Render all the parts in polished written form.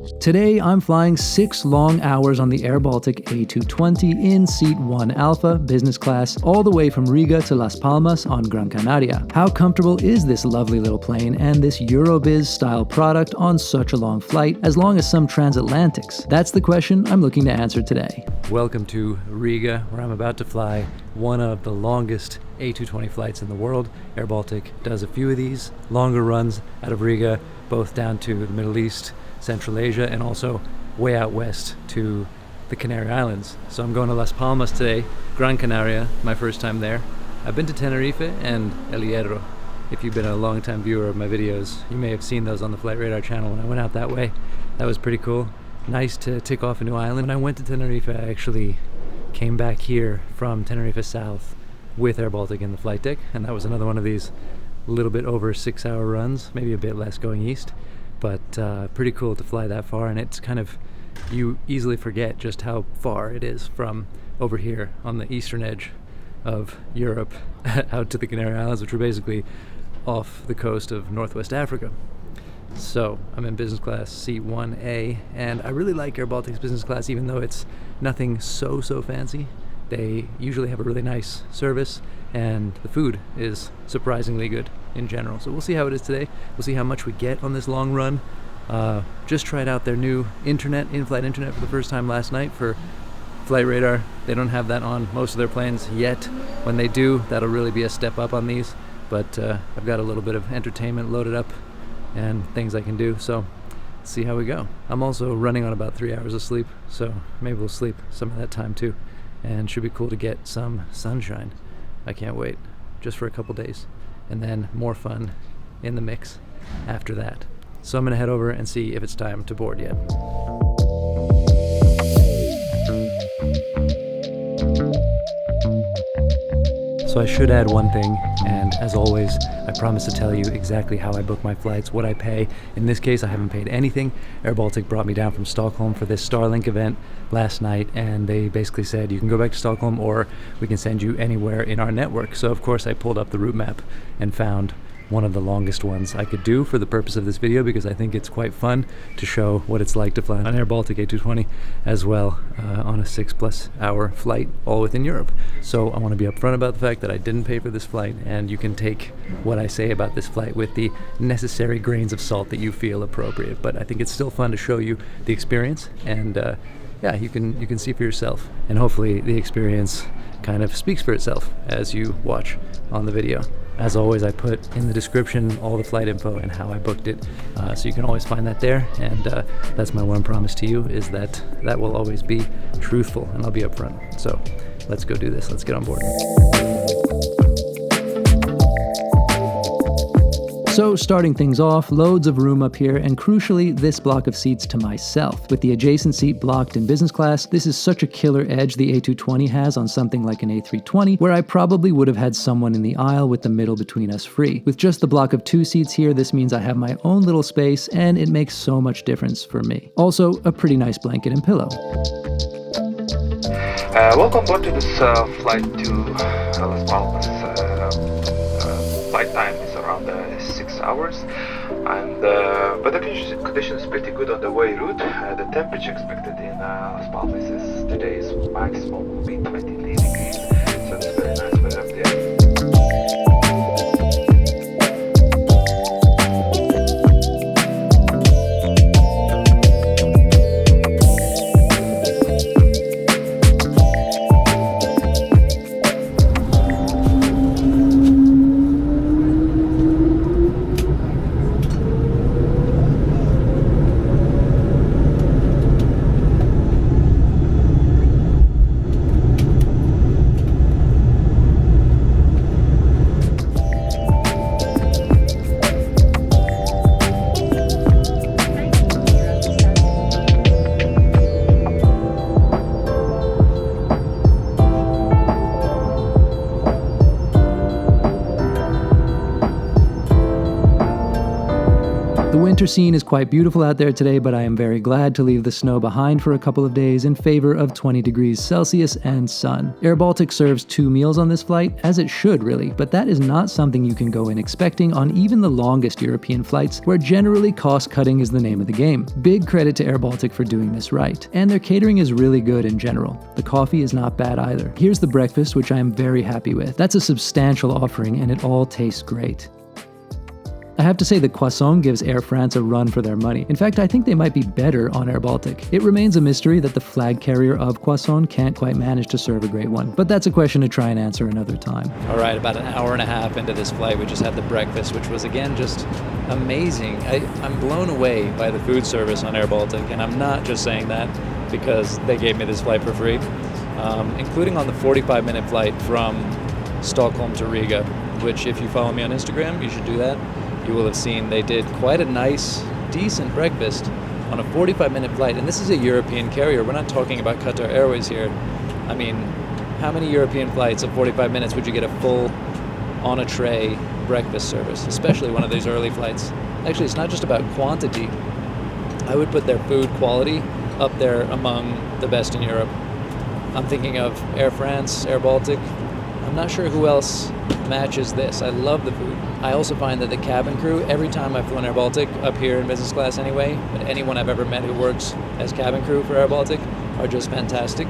Today, I'm flying 6 long hours on the airBaltic A220 in Seat 1 Alpha, business class, all the way from Riga to Las Palmas on Gran Canaria. How comfortable is this lovely little plane and this Eurobiz-style product on such a long flight, as long as some transatlantics? That's the question I'm looking to answer today. Welcome to Riga, where I'm about to fly one of the longest A220 flights in the world. airBaltic does a few of these longer runs out of Riga, both down to the Middle East, Central Asia, and also way out west to the Canary Islands. So I'm going to Las Palmas today, Gran Canaria, my first time there. I've been to Tenerife and El Hierro. If you've been a long-time viewer of my videos, you may have seen those on the Flight Radar channel when I went out that way. That was pretty cool. Nice to tick off a new island. When I went to Tenerife, I actually came back here from Tenerife South with airBaltic in the flight deck, and that was another one of these little bit over 6-hour runs, maybe a bit less going east. But pretty cool to fly that far, and it's kind of, you easily forget just how far it is from over here on the eastern edge of Europe out to the Canary Islands, which are basically off the coast of Northwest Africa. So I'm in business class Seat 1A, and I really like airBaltic's business class, even though it's nothing so fancy. They usually have a really nice service, and the food is surprisingly good in general. So we'll see how it is today. We'll see how much we get on this long run. Just tried out their new internet, in-flight internet, for the first time last night for Flight Radar. They don't have that on most of their planes yet. When they do, that'll really be a step up on these. But I've got a little bit of entertainment loaded up and things I can do, so let's see how we go. I'm also running on about 3 hours of sleep, so maybe we'll sleep some of that time too. And should be cool to get some sunshine. I can't wait, just for a couple days. And then more fun in the mix after that. So I'm gonna head over and see if it's time to board yet. So I should add one thing, and as always, I promise to tell you exactly how I book my flights, what I pay. In this case, I haven't paid anything. airBaltic brought me down from Stockholm for this Starlink event last night, and they basically said, you can go back to Stockholm or we can send you anywhere in our network. So of course I pulled up the route map and found one of the longest ones I could do for the purpose of this video, because I think it's quite fun to show what it's like to fly on an airBaltic A220 as well, on a 6+ hour flight all within Europe. So I want to be upfront about the fact that I didn't pay for this flight, and you can take what I say about this flight with the necessary grains of salt that you feel appropriate. But I think it's still fun to show you the experience, and yeah, you can see for yourself, and hopefully the experience kind of speaks for itself as you watch on the video. As always, I put in the description all the flight info and how I booked it, so you can always find that there, and that's my one promise to you, is that that will always be truthful, and I'll be upfront. So let's go do this. Let's get on board. So starting things off, loads of room up here, and crucially, this block of seats to myself. With the adjacent seat blocked in business class, this is such a killer edge the A220 has on something like an A320, where I probably would have had someone in the aisle with the middle between us free. With just the block of 2 seats here, this means I have my own little space, and it makes so much difference for me. Also, a pretty nice blanket and pillow. Welcome aboard to this flight to Las Palmas. Flight time is around 6 hours, and but the condition is pretty good on the way route. The temperature expected in Las Palmas is today's maximum will be 23 degrees, so it's very nice weather up there. winter scene is quite beautiful out there today, but I am very glad to leave the snow behind for a couple of days in favor of 20 degrees Celsius and sun. airBaltic serves 2 meals on this flight, as it should really, but that is not something you can go in expecting on even the longest European flights, where generally cost cutting is the name of the game. Big credit to airBaltic for doing this right. And their catering is really good in general. The coffee is not bad either. Here's the breakfast, which I am very happy with. That's a substantial offering and it all tastes great. I have to say the croissant gives Air France a run for their money. In fact, I think they might be better on airBaltic. It remains a mystery that the flag carrier of croissant can't quite manage to serve a great one, but that's a question to try and answer another time. All right, about an hour and a half into this flight, we just had the breakfast, which was again just amazing. I'm blown away by the food service on airBaltic, and I'm not just saying that because they gave me this flight for free, including on the 45-minute flight from Stockholm to Riga, which if you follow me on Instagram, you should do that. You will have seen they did quite a nice, decent breakfast on a 45-minute flight. And this is a European carrier. We're not talking about Qatar Airways here. I mean, how many European flights of 45 minutes would you get a full, on-a-tray breakfast service, especially one of these early flights? Actually, it's not just about quantity. I would put their food quality up there among the best in Europe. I'm thinking of Air France, airBaltic. I'm not sure who else matches this. I love the food. I also find that the cabin crew, every time I've flown airBaltic, up here in business class anyway, but anyone I've ever met who works as cabin crew for airBaltic are just fantastic.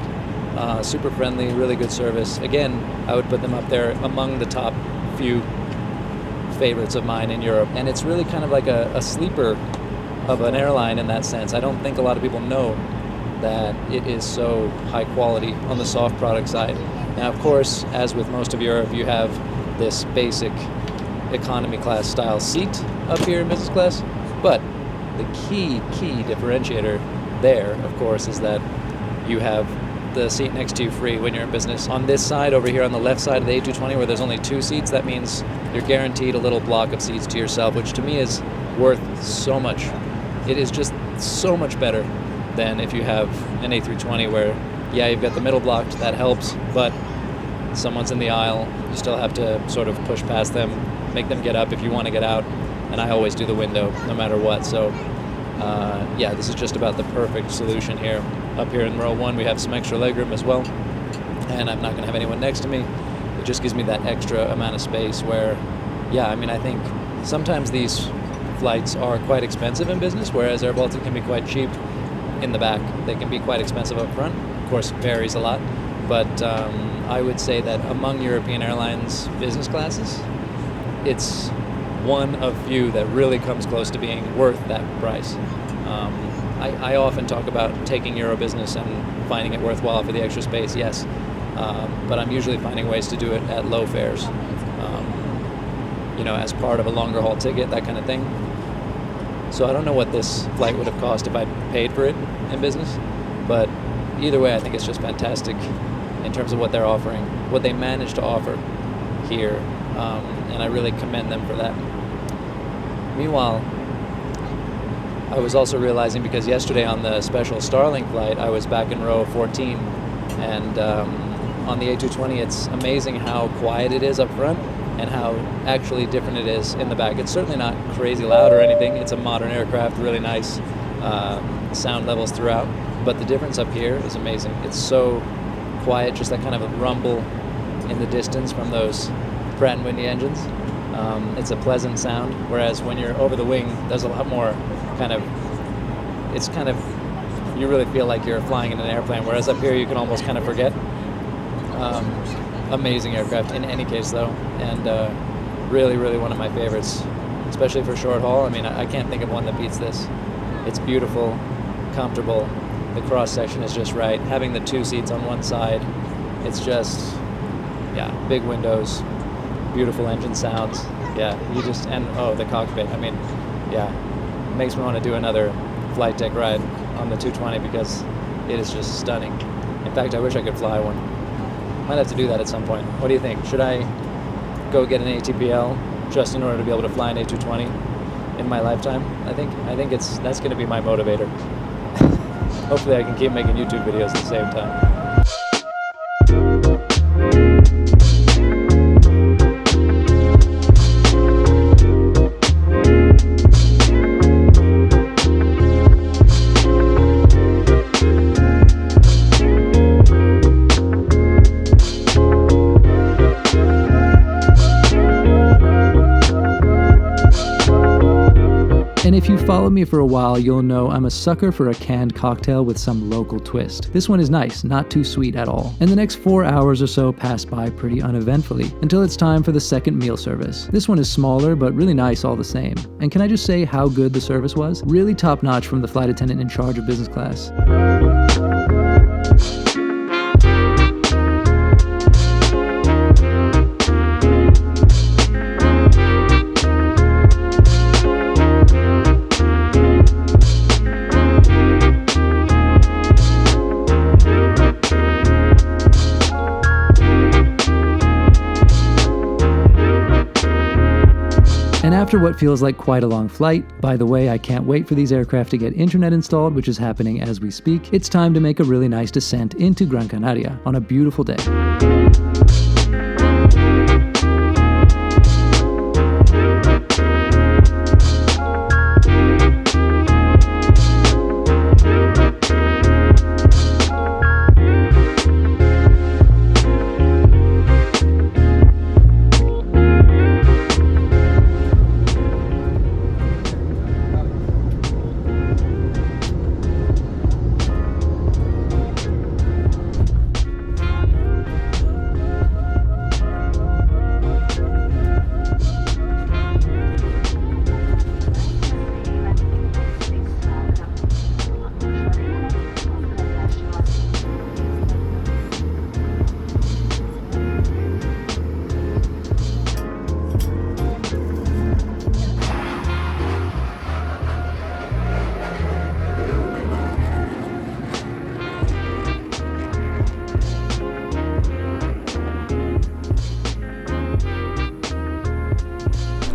Super friendly, really good service. Again, I would put them up there among the top few favorites of mine in Europe. And it's really kind of like a sleeper of an airline in that sense. I don't think a lot of people know that it is so high quality on the soft product side. Now, of course, as with most of Europe, you have this basic economy class style seat up here in business class, but the key differentiator there, of course, is that you have the seat next to you free when you're in business. On this side over here on the left side of the A220, where there's only 2 seats, that means you're guaranteed a little block of seats to yourself, which to me is worth so much. It is just so much better than if you have an A320 where, yeah, you've got the middle blocked, that helps, but someone's in the aisle, you still have to sort of push past them, make them get up if you want to get out, and I always do the window no matter what. So yeah, this is just about the perfect solution here. Up here in row 1 we have some extra legroom as well, and I'm not going to have anyone next to me. It just gives me that extra amount of space where, yeah, I mean, I think sometimes these flights are quite expensive in business, whereas airBaltic can be quite cheap in the back. They can be quite expensive up front. Of course, it varies a lot, but I would say that among European airlines business classes, it's one of few that really comes close to being worth that price. I often talk about taking Euro business and finding it worthwhile for the extra space, yes, but I'm usually finding ways to do it at low fares, you know, as part of a longer haul ticket, that kind of thing. So I don't know what this flight would have cost if I paid for it in business, but either way, I think it's just fantastic in terms of what they're offering, what they managed to offer here, and I really commend them for that. Meanwhile, I was also realizing, because yesterday on the special Starlink flight, I was back in row 14, and on the A220, it's amazing how quiet it is up front and how actually different it is in the back. It's certainly not crazy loud or anything. It's a modern aircraft, really nice sound levels throughout, but the difference up here is amazing. It's so quiet, just that kind of a rumble in the distance from those Pratt & Whitney engines. It's a pleasant sound, whereas when you're over the wing, there's a lot more you really feel like you're flying in an airplane, whereas up here you can almost kind of forget. Amazing aircraft in any case though, and really one of my favorites, especially for short haul. I mean, I can't think of one that beats this. It's beautiful, comfortable, the cross section is just right, having the 2 seats on one side, it's just, yeah, big windows, beautiful engine sounds, yeah, the cockpit, I mean, yeah, it makes me want to do another flight deck ride on the 220 because it is just stunning. In fact, I wish I could fly one. Might have to do that at some point. What do you think? Should I go get an ATPL just in order to be able to fly an A220 in my lifetime? I think that's going to be my motivator. Hopefully I can keep making YouTube videos at the same time. you follow me for a while, you'll know I'm a sucker for a canned cocktail with some local twist. This one is nice, not too sweet at all. And the next 4 hours or so pass by pretty uneventfully, until it's time for the second meal service. This one is smaller, but really nice all the same. And can I just say how good the service was? Really top notch from the flight attendant in charge of business class. And after what feels like quite a long flight, by the way, I can't wait for these aircraft to get internet installed, which is happening as we speak, it's time to make a really nice descent into Gran Canaria on a beautiful day.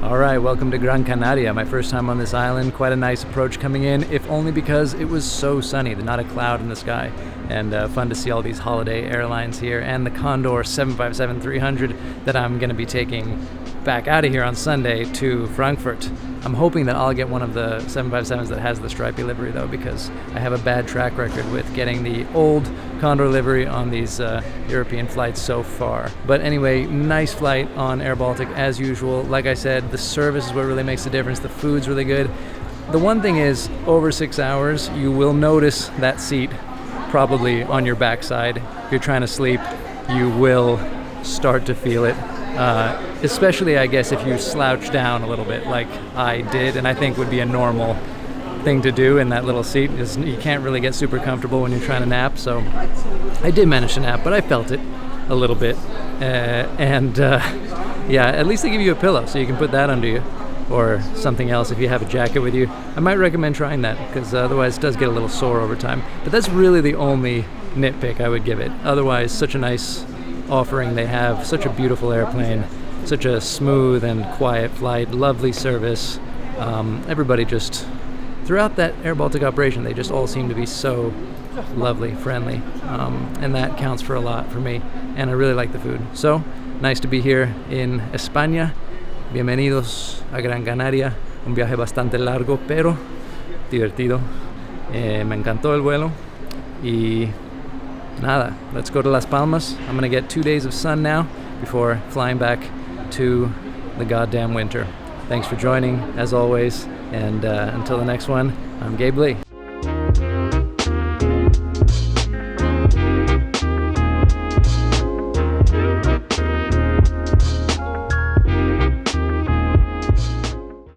Alright, welcome to Gran Canaria. My first time on this island. Quite a nice approach coming in, if only because it was so sunny. There's not a cloud in the sky. And fun to see all these holiday airlines here. And the Condor 757-300 that I'm going to be taking back out of here on Sunday to Frankfurt. I'm hoping that I'll get one of the 757s that has the stripy livery though, because I have a bad track record with getting the old Condor livery on these European flights so far. But anyway, nice flight on airBaltic as usual. Like I said, the service is what really makes the difference. The food's really good. The one thing is, over 6 hours, you will notice that seat probably on your backside. If you're trying to sleep, you will start to feel it. Especially, I guess, if you slouch down a little bit like I did, and I think would be a normal thing to do in that little seat. Is you can't really get super comfortable when you're trying to nap, so I did manage to nap, but I felt it a little bit. Yeah, at least they give you a pillow, so you can put that under you, or something else if you have a jacket with you. I might recommend trying that, because otherwise it does get a little sore over time. But that's really the only nitpick I would give it. Otherwise, such a nice offering they have, such a beautiful airplane, such a smooth and quiet flight, lovely service. Everybody just, throughout that airBaltic operation, they just all seem to be so lovely, friendly, and that counts for a lot for me, and I really like the food. So, nice to be here in España. Bienvenidos a Gran Canaria, un viaje bastante largo, pero divertido. Me encantó el vuelo, y nada, let's go to Las Palmas. I'm gonna get 2 days of sun now before flying back to the goddamn winter. Thanks for joining, as always, and until the next one, I'm Gabe Lee.